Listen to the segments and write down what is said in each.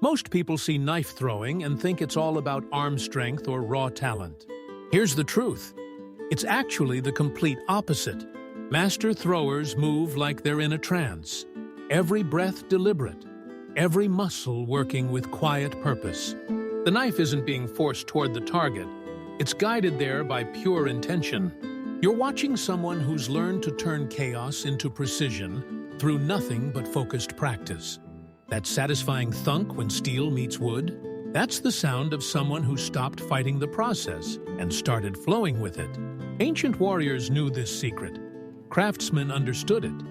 Most people see knife throwing and think it's all about arm strength or raw talent. Here's the truth. It's actually the complete opposite. Master throwers move like they're in a trance. Every breath deliberate. Every muscle working with quiet purpose. The knife isn't being forced toward the target. It's guided there by pure intention. You're watching someone who's learned to turn chaos into precision through nothing but focused practice. That satisfying thunk when steel meets wood, that's the sound of someone who stopped fighting the process and started flowing with it. Ancient warriors knew this secret. Craftsmen understood it.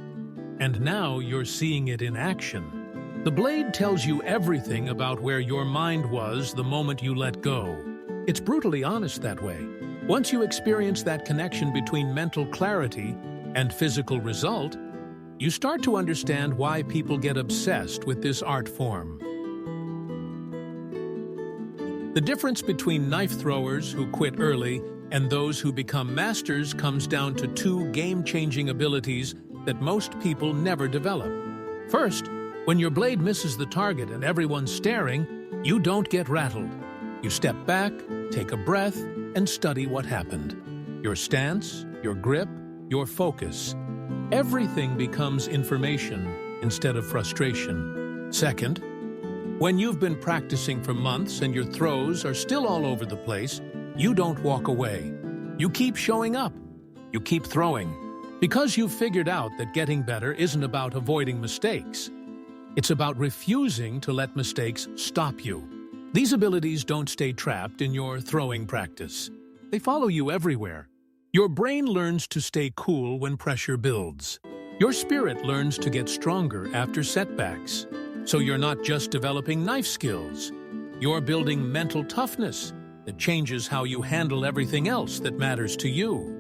And now you're seeing it in action. The blade tells you everything about where your mind was the moment you let go. It's brutally honest that way. Once you experience that connection between mental clarity and physical result, you start to understand why people get obsessed with this art form. The difference between knife throwers who quit early and those who become masters comes down to two game-changing abilities that most people never develop. First, when your blade misses the target and everyone's staring, you don't get rattled. You step back, take a breath, and study what happened. Your stance, your grip, your focus. Everything becomes information instead of frustration. Second, when you've been practicing for months and your throws are still all over the place, you don't walk away. You keep showing up. You keep throwing. Because you've figured out that getting better isn't about avoiding mistakes. It's about refusing to let mistakes stop you. These abilities don't stay trapped in your throwing practice. They follow you everywhere. Your brain learns to stay cool when pressure builds. Your spirit learns to get stronger after setbacks. So you're not just developing knife skills. You're building mental toughness that changes how you handle everything else that matters to you.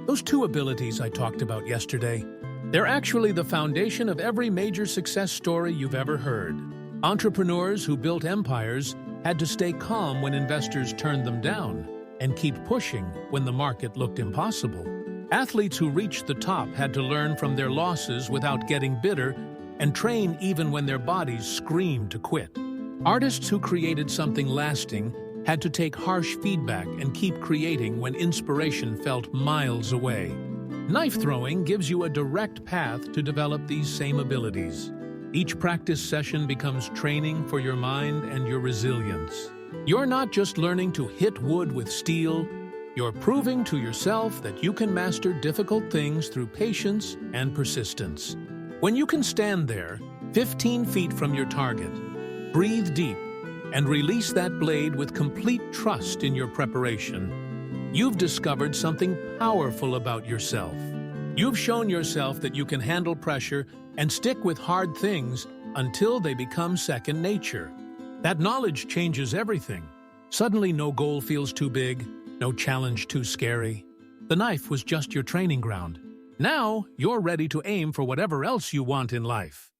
Those two abilities I talked about yesterday, they're actually the foundation of every major success story you've ever heard. Entrepreneurs who built empires had to stay calm when investors turned them down and keep pushing when the market looked impossible. Athletes who reached the top had to learn from their losses without getting bitter and train even when their bodies screamed to quit. Artists who created something lasting had to take harsh feedback and keep creating when inspiration felt miles away. Knife throwing gives you a direct path to develop these same abilities. Each practice session becomes training for your mind and your resilience. You're not just learning to hit wood with steel, you're proving to yourself that you can master difficult things through patience and persistence. When you can stand there, 15 feet from your target, breathe deep, and release that blade with complete trust in your preparation, you've discovered something powerful about yourself. You've shown yourself that you can handle pressure and stick with hard things until they become second nature. That knowledge changes everything. Suddenly, no goal feels too big, no challenge too scary. The knife was just your training ground. Now, you're ready to aim for whatever else you want in life.